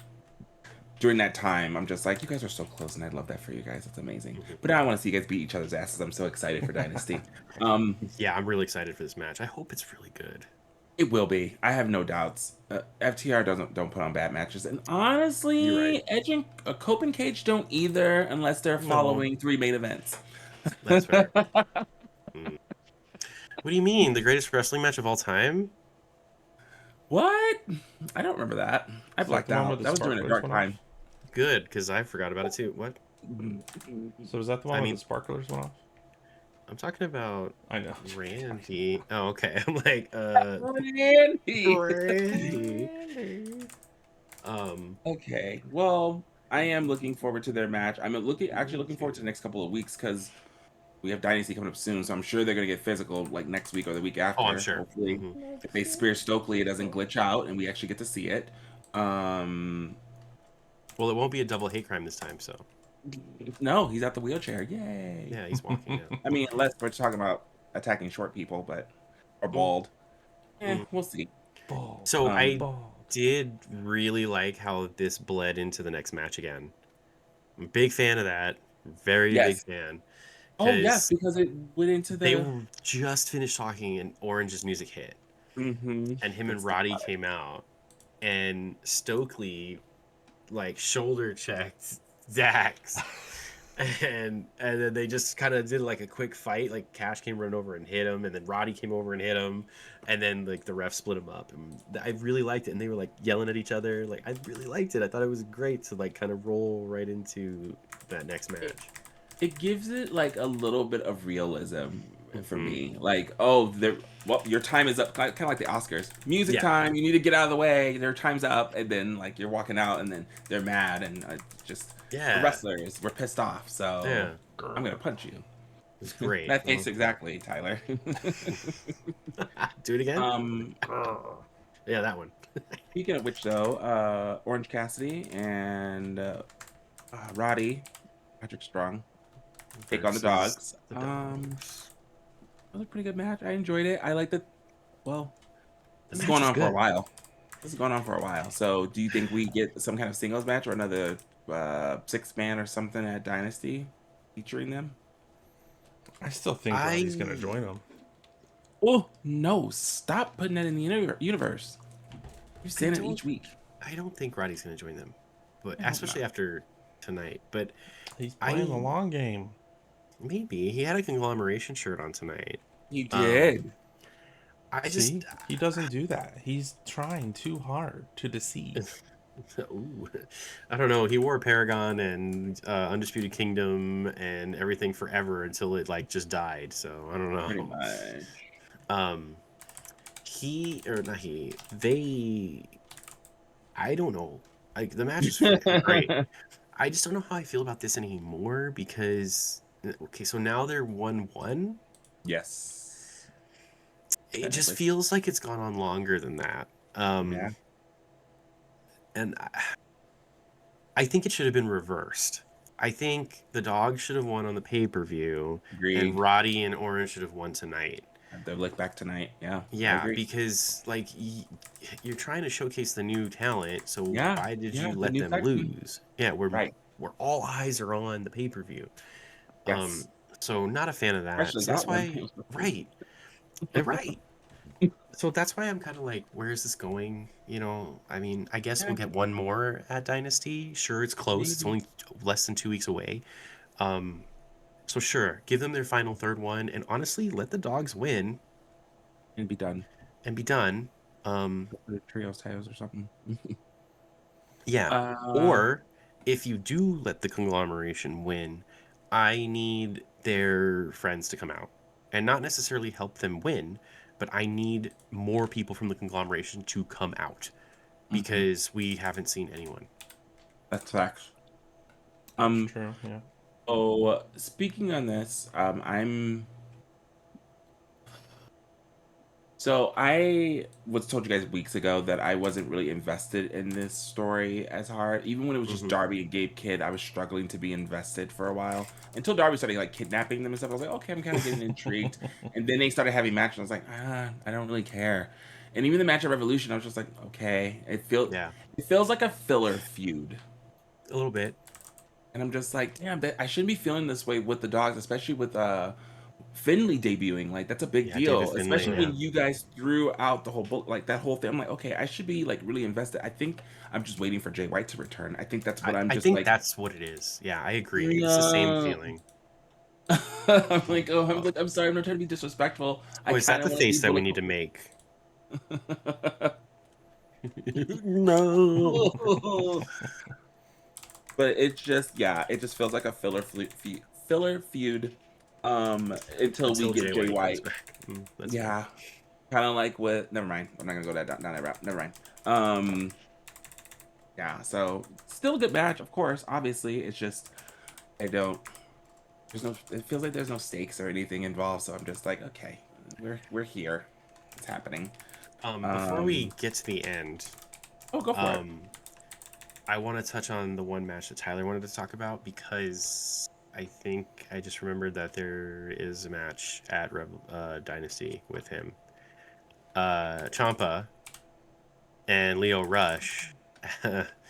during that time, I'm just like, you guys are so close, and I love that for you guys. It's amazing. But now I want to see you guys beat each other's asses. I'm so excited for Dynasty. Yeah, I'm really excited for this match. I hope it's really good. It will be. I have no doubts. FTR don't put on bad matches, and You're right. honestly, Edge and Cope and Cage don't either, unless they're No. following three main events. That's fair. Mm. What do you mean? The greatest wrestling match of all time? What? I don't remember that. I Is that blacked the one where out. the That was during a sparklers dark went off? time. Good, because I forgot about it too. What? So is that the one I where mean, the sparklers went off? I'm talking about I know. Randy. Oh, okay. I'm like, Randy. Randy. Randy. Okay. Well, I am looking forward to their match. Actually looking forward to the next couple of weeks because we have Dynasty coming up soon, so I'm sure they're gonna get physical like next week or the week Oh, I'm after. sure. Hopefully, Hmm. if they spear Stokely, it doesn't glitch out and we actually get to see it. Um, Well, it won't be a double hate crime this time, so no, he's out the wheelchair. Yay! yeah, he's walking now. I mean, unless we're talking about attacking short people, but or Mm, bald. mm. We'll see. Bald. So I Um, Bald. did really like how this bled into the next match again. I'm a big fan of that. Very big yes. fan. Oh yes, Because because it went into they the. were just finished talking and Orange's music hit. Mm-hmm. And him and Let's talk Roddy about it. came out. And Stokely like shoulder checked Dax. And then they just kind of did like a quick fight. Like Cash came run over and hit him, and then Roddy came over and hit him, and then like the ref split him up. And I really liked it. And they were like yelling at each other. Like I really liked it. I thought it was great to like kind of roll right into that next match. It gives it like a little bit of realism for Mm-hmm. me. Like, oh, well, your time is up, kind of like the Oscars. Music Yeah, time. You need to get out of the way. Their time's up, and then like you're walking out, and then they're mad, and just the yeah, wrestlers were pissed off. So yeah. I'm gonna punch you. It's great. That face exactly, Tyler. Do it again. um, Yeah, that one. Speaking of which, though, Orange Cassidy and Roddy, Patrick Strong take on the Versus dogs. the dogs. It was a pretty good match. I enjoyed it. I liked it. Well, The this is match going was on for a good. while. This is going on for a while. So, do you think we get some kind of singles match or another 6-man or something at Dynasty featuring them? I still think Roddy's gonna I join them. Oh no! Stop putting that in the universe. You're I saying it don't each week. I don't think Roddy's going to join them, but I hope not. especially after tonight. But He's playing the I long game. maybe he had a conglomeration shirt on tonight. You Um, did. I just See, he doesn't do that. He's trying too hard to deceive. ooh, I don't know. He wore Paragon and Undisputed Kingdom and everything forever until it like just died. So I don't Pretty know. much. Um, he or not he? They. I don't know. Like the matches are great. I just don't know how I feel about this anymore because okay, so now they're 1-1. Yes. It just Technically. feels like it's gone on longer than that. Um, Yeah. and I think it should have been reversed. I think the dog should have won on the pay-per-view and Agreed. Roddy and Orange should have won tonight. They'll look back tonight. Yeah, I Yeah, agree. because like you're trying to showcase the new talent, so Yeah, why did yeah, you the let new them tech team. lose? Yeah, Right. where all eyes are on the pay-per-view. Yes. So not a fan of that. Especially So that's that one. It why, was the right, right. So that's why I'm kind of like, where is this going? You know, I mean, I guess Yeah, we'll get one more at Dynasty. Sure, it's close. It's maybe. only less than 2 weeks away. Um, so sure, give them their final third one, and honestly, let the dogs win And be done. and be done. Um, The trios titles or something. yeah. Uh, Or if you do let the conglomeration win, I need their friends to come out and not necessarily help them win, but I need more people from the conglomeration to come out mhm, because we haven't seen anyone. that's facts. That's Um, true. Yeah. oh, speaking on this, so I was told you guys weeks ago that I wasn't really invested in this story as hard. Even when it was just Hmm. Darby and Gabe Kidd, I was struggling to be invested for a while. Until Darby started like kidnapping them and stuff. I was like, okay, I'm kind of getting intrigued. And then they started having matches. I was like, I don't really care. And even the match at Revolution, I was just like, okay. Yeah, It feels like a filler feud. a little bit. And I'm just like, damn, I shouldn't be feeling this way with the dogs, especially with Finley debuting. Like that's a big Yeah, David deal, Finlay. especially Yeah, when you guys threw out the whole book, like that whole thing. I'm like, okay, I should be like really invested. I think I'm just waiting for Jay White to return. I think that's what I'm I just think like. that's what it is. Yeah, I agree. It's the same No. feeling. I'm like, oh, Oh, I'm sorry, I'm not trying to be disrespectful. I oh, is that kind of the want to be face that we Bullet need to Club. make? No. But it's just, yeah, it just feels like a filler feud, until we Until get Jay Jay White comes White. back. That's fair. Yeah, kind of like with. Never mind. I'm not gonna go down that route. Never mind. Um, yeah. So still a good match, of course. Obviously, it's just I don't. There's no. It feels like there's no stakes or anything involved. So I'm just like, okay, we're here. It's happening. Before we Um. get to the end, Oh, go for it. um, I want to touch on the one match that Tyler wanted to talk about because I think I just remembered that there is a match at Dynasty with him. Champa and Leo Rush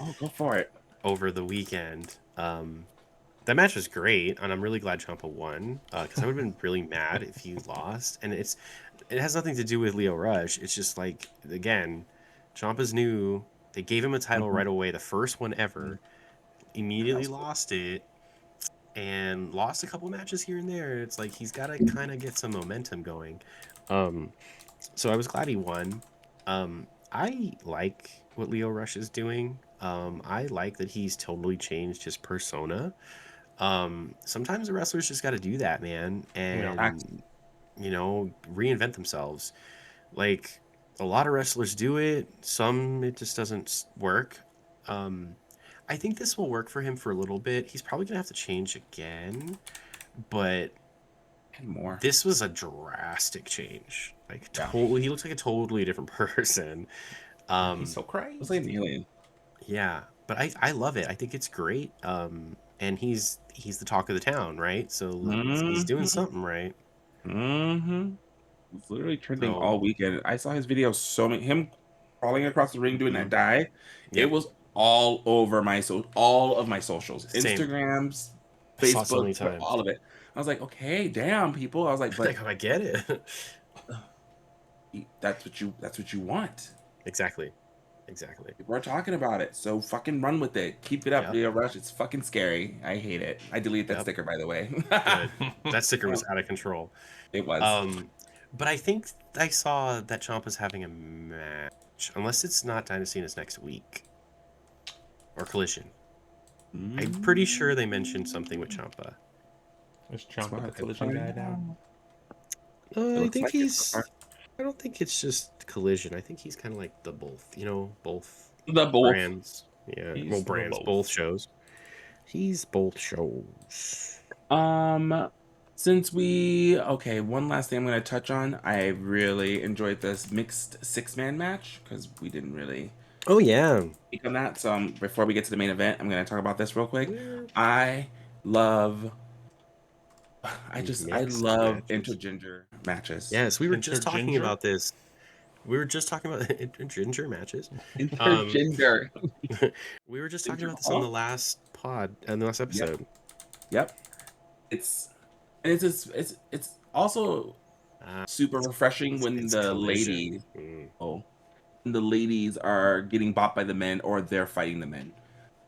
Oh, go for it. over the weekend. That match was great, and I'm really glad Champa won because I would have been really mad if he lost. And it has nothing to do with Leo Rush. It's just like again, Champa's new. They gave him a title Mhm. right away, the first one ever. That Immediately was cool. lost it and lost a couple matches here and there. It's like he's got to kind of get some momentum going. Um, so I was glad he won. I like what Leo Rush is doing. I like that he's totally changed his persona. Sometimes the wrestlers just got to do that, man, Yeah. Facts. and reinvent themselves. Like a lot of wrestlers do it. Some it just doesn't work. Um, I think this will work for him for a little bit. He's probably gonna have to change again, but And more. this was a drastic change. Like Yeah. totally, he looks like a totally different person. Yeah. He's Um, so It was like an crazy. alien. yeah, but I love it. I think it's great. And he's the talk of the town, right? So he's doing Mm-hmm. something right. Mm-hmm. It's literally trending So all weekend. I saw his videos so many him. crawling across the ring doing that dive. It Yep. was all of my socials, Same. Instagrams, I saw it so Facebook, many times. all of it. I was like, okay, damn, people. I was like, but Like, I get it. that's what you want. Exactly. Exactly. People are talking about it, so fucking run with it. Keep it up, Yep. Leo Rush. It's fucking scary. I hate it. I deleted that Yep. sticker, by the way. Good. That sticker was out of control. It was. But I think I saw that Ciampa's having a match, unless it's not Dynasty and it's next week or Collision. I'm pretty sure they mentioned something with Ciampa. Is Ciampa the collision guy now? I looks think like it so far. I don't think it's just Collision. I think he's kind of like the both. Both The both. brands. Yeah, He's well, the brands, both. both shows. He's both shows. Since one last thing I'm gonna touch on. I really enjoyed this mixed 6-man match because we didn't really Oh yeah. speak on that. So before we get to the main event, I'm gonna talk about this real quick. Weird. I love I Mixed love matches. intergender matches. Yes, we were just talking Interginger? about this. We were just talking about intergender matches. Intergender. We were just talking about this on the last pod and the last episode. Yep. It's also super refreshing when It's the Collision. ladies are getting bought by the men or they're fighting the men.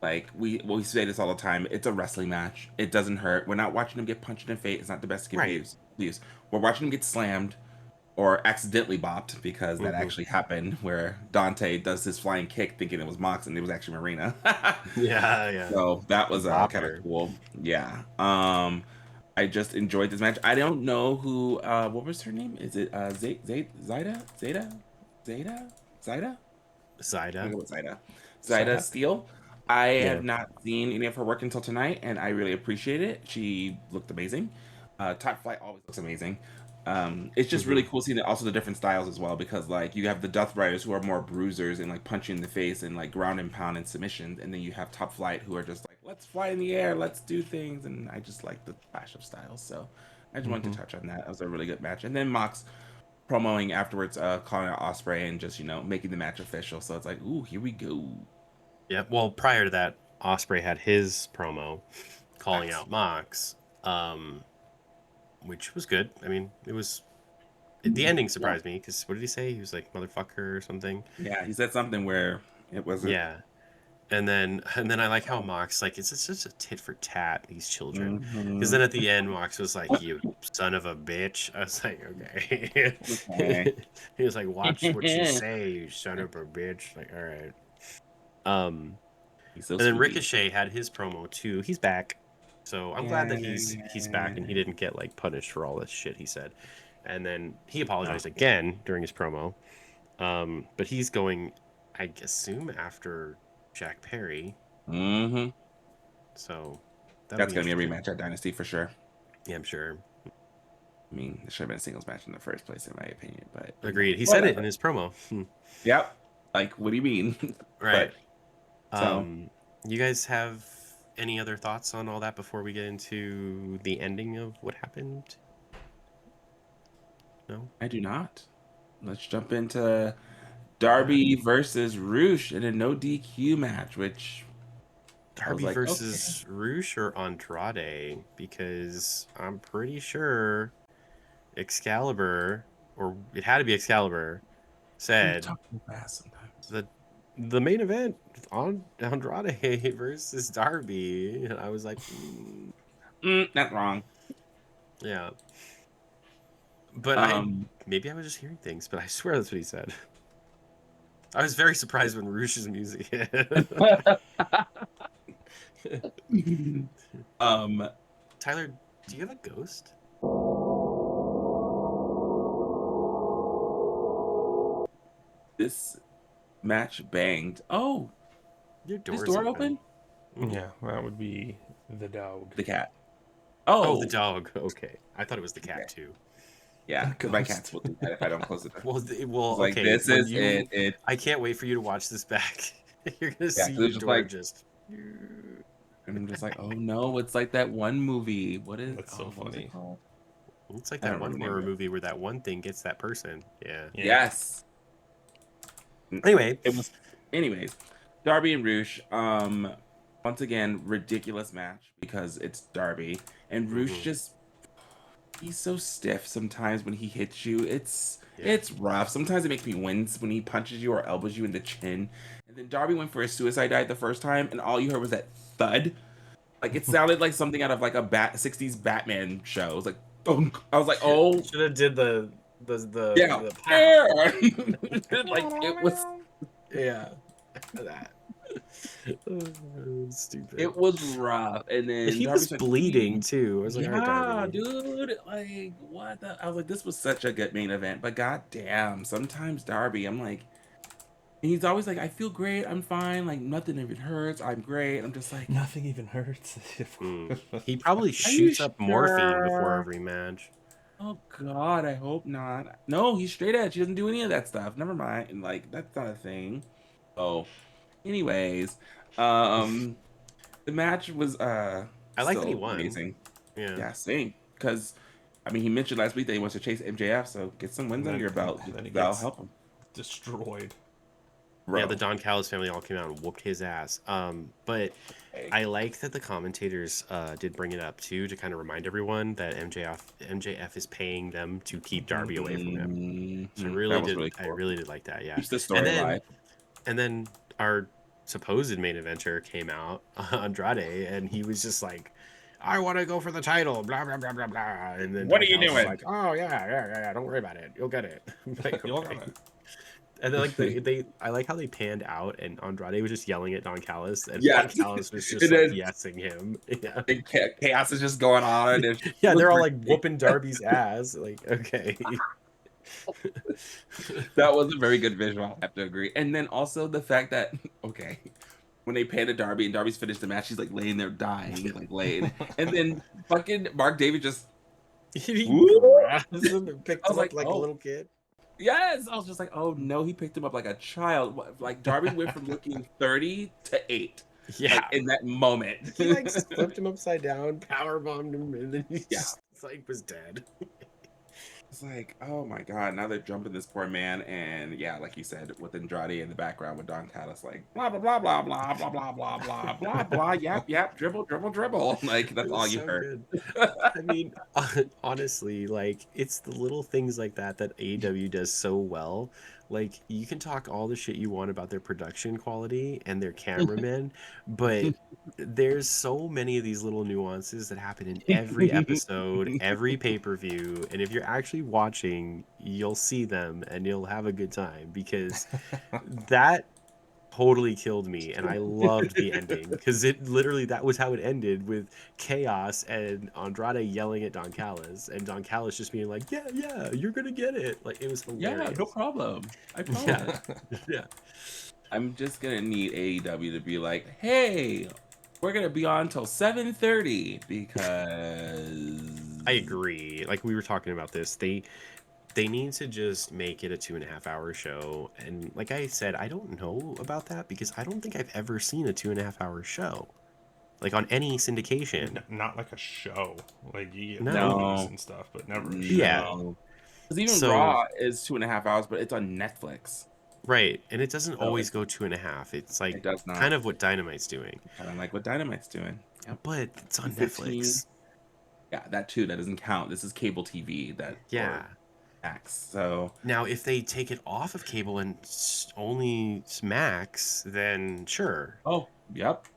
Like we say this all the time. It's a wrestling match. It doesn't hurt. We're not watching them get punched in the face. It's not the best to give Right. views. We're watching them get slammed or accidentally bopped because that actually happened. Where Dante does his flying kick thinking it was Mox and it was actually Marina. Yeah. So that was kind Bopper. of cool. Yeah. I just enjoyed this match. I don't know who. What was her name? Is it Zaida? Zaida? I think it was Zaida. Zaida Steele. I have not seen any of her work until tonight, and I really appreciate it. She looked amazing. Top Flight always looks amazing. It's just really cool seeing also the different styles as well because like you have the Death Riders who are more bruisers and like punching in the face and like ground and pound and submissions, and then you have Top Flight who are just like let's fly in the air, let's do things, and I just like the clash of styles. So I just wanted to touch on that. It was a really good match, and then Mox promoing afterwards, calling out Osprey and just making the match official. So it's like, ooh, here we go. Yeah. Well, prior to that, Osprey had his promo calling out Mox, which was good. I mean, it was. The ending surprised me because what did he say? He was like motherfucker or something. Yeah, he said something where it wasn't. Yeah. And then I like how Mox like it's just a tit for tat these children because then at the end Mox was like you son of a bitch. I was like okay. He was like watch what you say you son of a bitch. Like all right. He's so and then sweet. Ricochet had his promo too. He's back, so I'm glad that he's back and he didn't get like punished for all this shit he said. And then he apologized again during his promo, but he's going, I assume after Jack Perry. So that's gonna be a rematch at Dynasty for sure. Yeah, I'm sure. I mean, it should have been a singles match in the first place, in my opinion. But agreed. He said it in his promo. Yep. Like, what do you mean? Right. So, you guys have any other thoughts on all that before we get into the ending of what happened? No, I do not. Let's jump into Darby versus Roosh in a no DQ match, which Darby versus Roosh or Andrade, because I'm pretty sure Excalibur, or it had to be Excalibur, said that the main event on Andrade versus Darby, and I was like, not wrong. Yeah. But maybe I was just hearing things, but I swear that's what he said. I was very surprised when Roosh's music hit. Tyler, do you have a ghost? This match banged. Oh, your door's open? Yeah, that would be the dog. The cat. Oh, the dog. Okay, I thought it was the cat too. Yeah, my cats will do that if I don't close it. Well, like, okay. This is it. I can't wait for you to watch this back. You're gonna see your door like, just. And I'm just like, oh no, it's like that one movie. What is? That's so funny. It's like that one horror movie where that one thing gets that person. Yeah. Yes. Anyway, It was, anyways, Darby and Roosh. Once again, ridiculous match because it's Darby and Roosh just he's so stiff sometimes when he hits you. It's rough. Sometimes it makes me wince when he punches you or elbows you in the chin. And then Darby went for a suicide dive the first time, and all you heard was that thud. Like it sounded like something out of like a 60s Batman show. It was like thunk. I was like, oh should have did the yeah, pow. like it was. Yeah, that. Stupid. It was rough, and then He was bleeding too. I was like, yeah, all right, Darby. dude, like what the? I was like, this was such a good main event, but goddamn, sometimes Darby, I'm like, he's always like, I feel great, I'm fine, like nothing even hurts, I'm great. I'm just like, nothing even hurts. He probably shoots up morphine before every match. Oh God, I hope not. No, he's straight edge. He doesn't do any of that stuff. Never mind. And like that's not a thing. Oh, anyways, um, the match was I like that he still won. amazing. Yeah, Yeah, same. Because I mean, he mentioned last week that he wants to chase MJF, so get some wins under your belt. That'll help him. Destroyed. Bro. Yeah, the Don Callis family all came out and whooped his ass. But I like that the commentators did bring it up too to kind of remind everyone that MJF is paying them to keep Darby away from him. So I really did like that. Yeah, keeps the story alive. And then our supposed main eventer came out, Andrade, and he was just like, I want to go for the title, blah blah blah blah blah. And then what are you doing? Like, oh yeah, don't worry about it, you'll get it. Like, you'll get it. And then like I like how they panned out and Andrade was just yelling at Don Callis and Don Callis was just like yesing him. Yeah, and chaos is just going on. And yeah, they're all like whooping Darby's ass. Like, okay. That was a very good visual, I have to agree. And then also the fact that when they panned to Darby and Darby's finished the match, he's like laying there dying, like laid. And then fucking Mark David just picked him up like a little kid. Yes, I was just like, oh no, he picked him up like a child. Like Darby went from looking 30 to 8. Yeah, like, in that moment, he like flipped him upside down, power bombed him, and then he just like was dead. It's like, oh my god, now they're jumping this poor man, and yeah, like you said, with Andrade in the background with Don Callis, like blah blah blah blah blah blah blah blah blah blah blah, yap, dribble, like that's all you heard. I mean, honestly, like it's the little things like that AEW does so well. Like you can talk all the shit you want about their production quality and their cameramen, but there's so many of these little nuances that happen in every episode, every pay-per-view, and if you're actually watching, you'll see them and you'll have a good time because that totally killed me and I loved the ending because it literally that was how it ended with chaos and Andrade yelling at Don Callis and Don Callis just being like, yeah, you're gonna get it. Like it was hilarious. Yeah, no problem. I promise. Yeah. I'm just gonna need AEW to be like, hey, we're gonna be on till 7:30 because I agree. Like we were talking about this, they need to just make it a 2.5-hour show. And like I said, I don't know about that because I don't think I've ever seen a 2.5-hour show. Like on any syndication. Not like a show. Like you get movies and stuff, but never a show. Yeah. Because even Raw is 2.5 hours, but it's on Netflix. Right. And it doesn't always go 2.5. It's like it does not. Kind of what Dynamite's doing. Kind of like what Dynamite's doing. Yep. But it's on Netflix. Yeah, that too. That doesn't count. This is cable TV. Max. So now, if they take it off of cable and only Max, then sure. Oh, yep.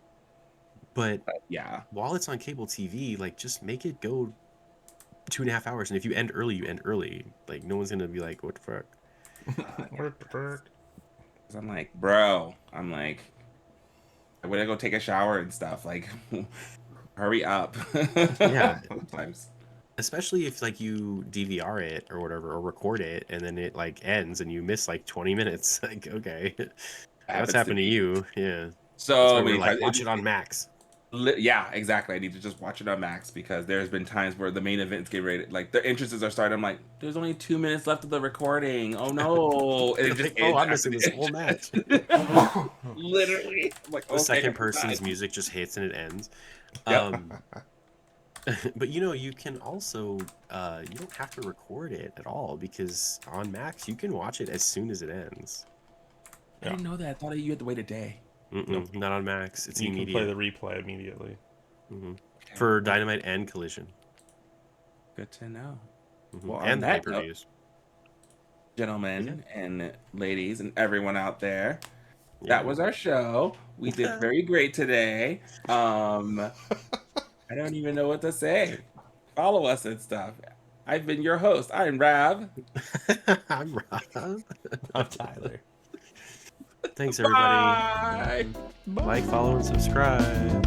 But yeah, while it's on cable TV, like just make it go 2.5 hours. And if you end early, you end early. Like no one's gonna be like, "What the fuck?" What the fuck? I'm like, bro. I'm like, I would go take a shower and stuff. Like, hurry up. Yeah. Sometimes. Especially if like you DVR it or whatever or record it and then it like ends and you miss like 20 minutes. Like, okay, what's happened to you? Yeah. So like, watch it on Max. Yeah, exactly. I need to just watch it on Max because there's been times where the main events get rated, like the entrances are starting. I'm like, there's only 2 minutes left of the recording. Oh no! And it just I'm missing this whole match. Literally, I'm like, the second person's music just hits and it ends. Yep. But you can also you don't have to record it at all because on Max you can watch it as soon as it ends. I didn't know that. I thought you had to wait a day. Nope. Not on Max. It's you immediate. can play the replay immediately. Okay. For Dynamite and Collision. Good to know. Well, and the pay-per-views. Gentlemen and ladies and everyone out there, that was our show. We did very great today. I don't even know what to say. Follow us and stuff. I've been your host. I'm Rav. I'm Rob. I'm Tyler. Thanks, everybody. Bye. Like, follow, and subscribe.